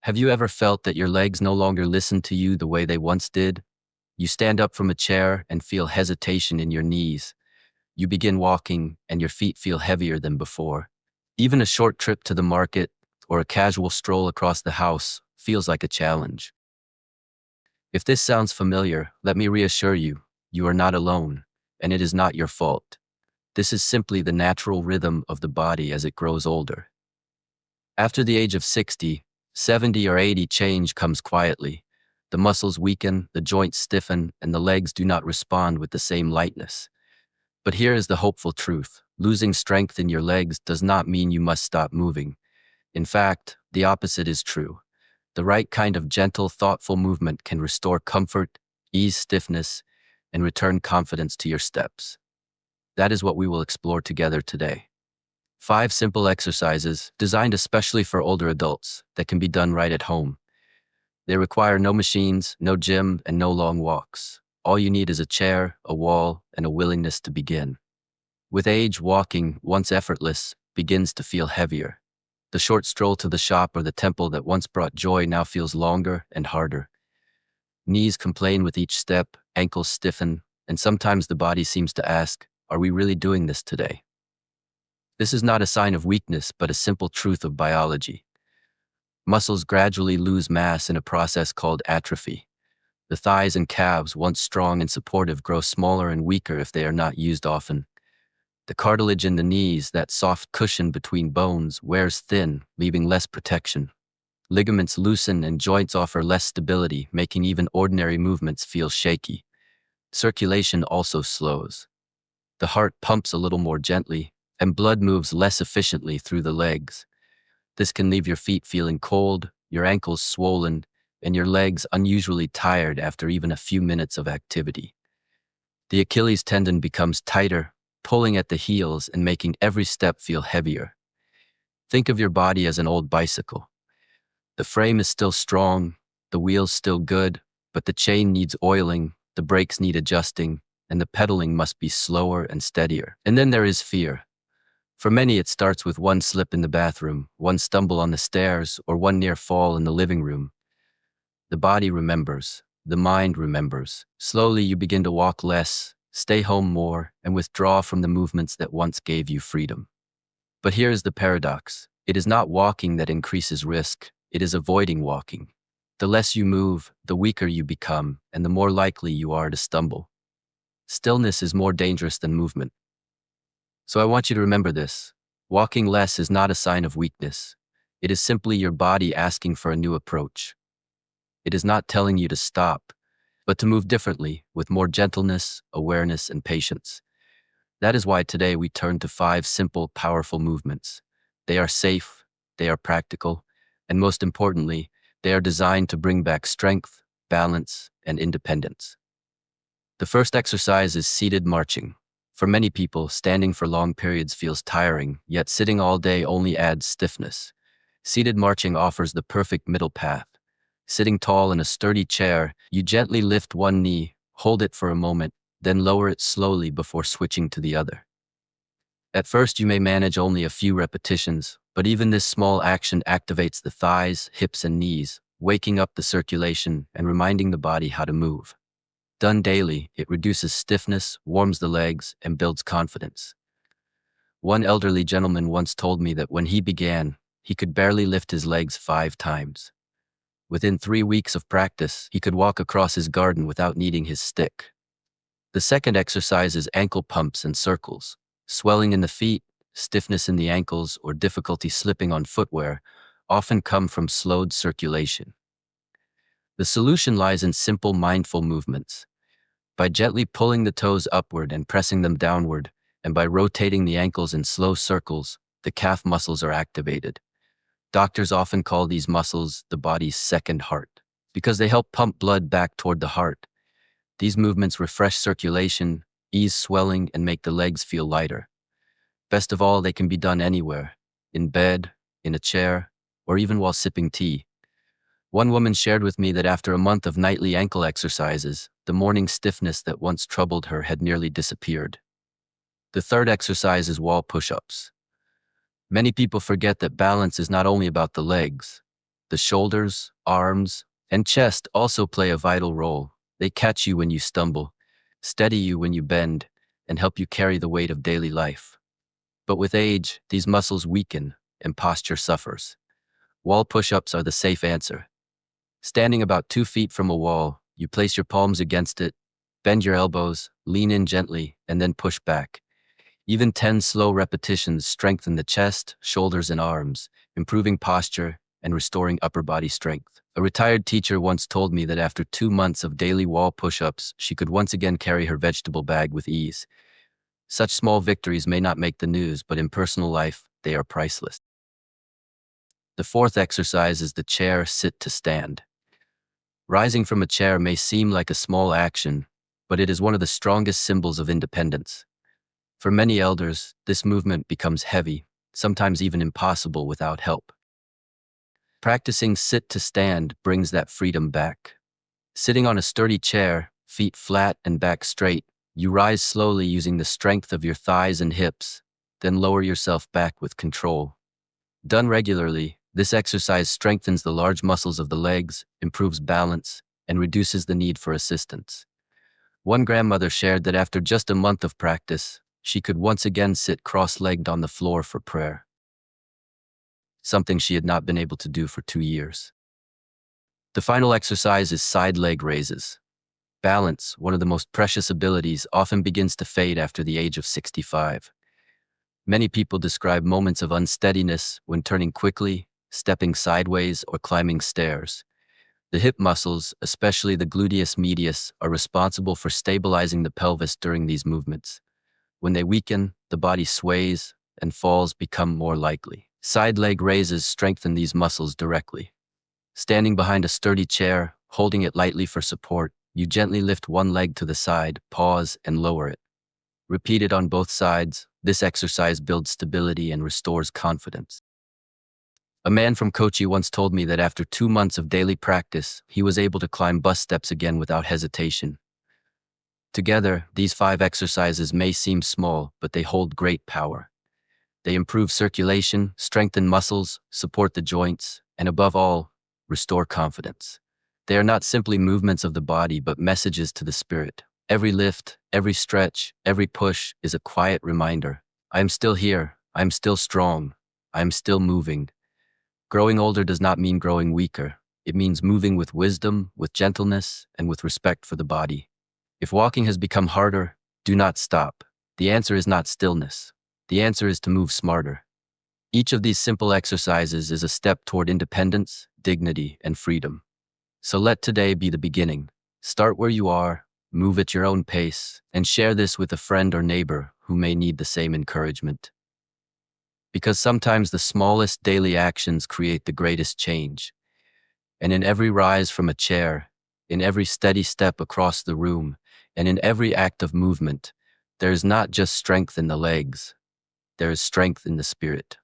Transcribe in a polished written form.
Have you ever felt that your legs no longer listen to you the way they once did? You stand up from a chair and feel hesitation in your knees. You begin walking and your feet feel heavier than before. Even a short trip to the market or a casual stroll across the house feels like a challenge. If this sounds familiar, let me reassure you, you are not alone, and it is not your fault. This is simply the natural rhythm of the body as it grows older. After the age of 60, 70, or 80, change comes quietly. The muscles weaken, the joints stiffen, and the legs do not respond with the same lightness. But here is the hopeful truth. Losing strength in your legs does not mean you must stop moving. In fact, the opposite is true. The right kind of gentle, thoughtful movement can restore comfort, ease stiffness, and return confidence to your steps. That is what we will explore together today. 5 simple exercises designed especially for older adults that can be done right at home. They require no machines, no gym, and no long walks. All you need is a chair, a wall, and a willingness to begin. With age, walking, once effortless, begins to feel heavier. The short stroll to the shop or the temple that once brought joy now feels longer and harder. Knees complain with each step, ankles stiffen, and sometimes the body seems to ask, "Are we really doing this today?" This is not a sign of weakness, but a simple truth of biology. Muscles gradually lose mass in a process called atrophy. The thighs and calves, once strong and supportive, grow smaller and weaker if they are not used often. The cartilage in the knees, that soft cushion between bones, wears thin, leaving less protection. Ligaments loosen and joints offer less stability, making even ordinary movements feel shaky. Circulation also slows. The heart pumps a little more gently, and blood moves less efficiently through the legs. This can leave your feet feeling cold, your ankles swollen, and your legs unusually tired after even a few minutes of activity. The Achilles tendon becomes tighter, pulling at the heels and making every step feel heavier. Think of your body as an old bicycle. The frame is still strong, the wheels still good, but the chain needs oiling, the brakes need adjusting, and the pedaling must be slower and steadier. And then there is fear. For many, it starts with one slip in the bathroom, one stumble on the stairs, or one near fall in the living room. The body remembers. The mind remembers. Slowly, you begin to walk less, stay home more, and withdraw from the movements that once gave you freedom. But here is the paradox. It is not walking that increases risk. It is avoiding walking. The less you move, the weaker you become, and the more likely you are to stumble. Stillness is more dangerous than movement. So I want you to remember this. Walking less is not a sign of weakness. It is simply your body asking for a new approach. It is not telling you to stop, but to move differently, with more gentleness, awareness, and patience. That is why today we turn to 5 simple, powerful movements. They are safe, they are practical, and most importantly, they are designed to bring back strength, balance, and independence. The first exercise is seated marching. For many people, standing for long periods feels tiring, yet sitting all day only adds stiffness. Seated marching offers the perfect middle path. Sitting tall in a sturdy chair, you gently lift one knee, hold it for a moment, then lower it slowly before switching to the other. At first, you may manage only a few repetitions, but even this small action activates the thighs, hips, and knees, waking up the circulation and reminding the body how to move. Done daily, it reduces stiffness, warms the legs, and builds confidence. One elderly gentleman once told me that when he began, he could barely lift his legs 5 times. Within 3 weeks of practice, he could walk across his garden without needing his stick. The second exercise is ankle pumps and circles. Swelling in the feet, stiffness in the ankles, or difficulty slipping on footwear often come from slowed circulation. The solution lies in simple, mindful movements. By gently pulling the toes upward and pressing them downward, and by rotating the ankles in slow circles, the calf muscles are activated. Doctors often call these muscles the body's second heart, because they help pump blood back toward the heart. These movements refresh circulation, ease swelling, and make the legs feel lighter. Best of all, they can be done anywhere, in bed, in a chair, or even while sipping tea. One woman shared with me that after a month of nightly ankle exercises, the morning stiffness that once troubled her had nearly disappeared. The third exercise is wall push-ups. Many people forget that balance is not only about the legs. The shoulders, arms, and chest also play a vital role. They catch you when you stumble, steady you when you bend, and help you carry the weight of daily life. But with age, these muscles weaken and posture suffers. Wall push-ups are the safe answer. Standing about 2 feet from a wall, you place your palms against it, bend your elbows, lean in gently, and then push back. Even 10 slow repetitions strengthen the chest, shoulders, and arms, improving posture and restoring upper body strength. A retired teacher once told me that after 2 months of daily wall push-ups, she could once again carry her vegetable bag with ease. Such small victories may not make the news, but in personal life, they are priceless. The fourth exercise is the chair sit to stand. Rising from a chair may seem like a small action, but it is one of the strongest symbols of independence. For many elders, this movement becomes heavy, sometimes even impossible without help. Practicing sit to stand brings that freedom back. Sitting on a sturdy chair, feet flat and back straight, you rise slowly using the strength of your thighs and hips, then lower yourself back with control. Done regularly, this exercise strengthens the large muscles of the legs, improves balance, and reduces the need for assistance. One grandmother shared that after just a month of practice, she could once again sit cross-legged on the floor for prayer, something she had not been able to do for 2 years. The final exercise is side leg raises. Balance, one of the most precious abilities, often begins to fade after the age of 65. Many people describe moments of unsteadiness when turning quickly, stepping sideways, or climbing stairs. The hip muscles, especially the gluteus medius, are responsible for stabilizing the pelvis during these movements. When they weaken, the body sways, and falls become more likely. Side leg raises strengthen these muscles directly. Standing behind a sturdy chair, holding it lightly for support, you gently lift one leg to the side, pause, and lower it. Repeated on both sides, this exercise builds stability and restores confidence. A man from Kochi once told me that after 2 months of daily practice, he was able to climb bus steps again without hesitation. Together, these 5 exercises may seem small, but they hold great power. They improve circulation, strengthen muscles, support the joints, and above all, restore confidence. They are not simply movements of the body, but messages to the spirit. Every lift, every stretch, every push is a quiet reminder. I am still here. I am still strong. I am still moving. Growing older does not mean growing weaker. It means moving with wisdom, with gentleness, and with respect for the body. If walking has become harder, do not stop. The answer is not stillness. The answer is to move smarter. Each of these simple exercises is a step toward independence, dignity, and freedom. So let today be the beginning. Start where you are, move at your own pace, and share this with a friend or neighbor who may need the same encouragement. Because sometimes the smallest daily actions create the greatest change. And in every rise from a chair, in every steady step across the room, and in every act of movement, there is not just strength in the legs, there is strength in the spirit.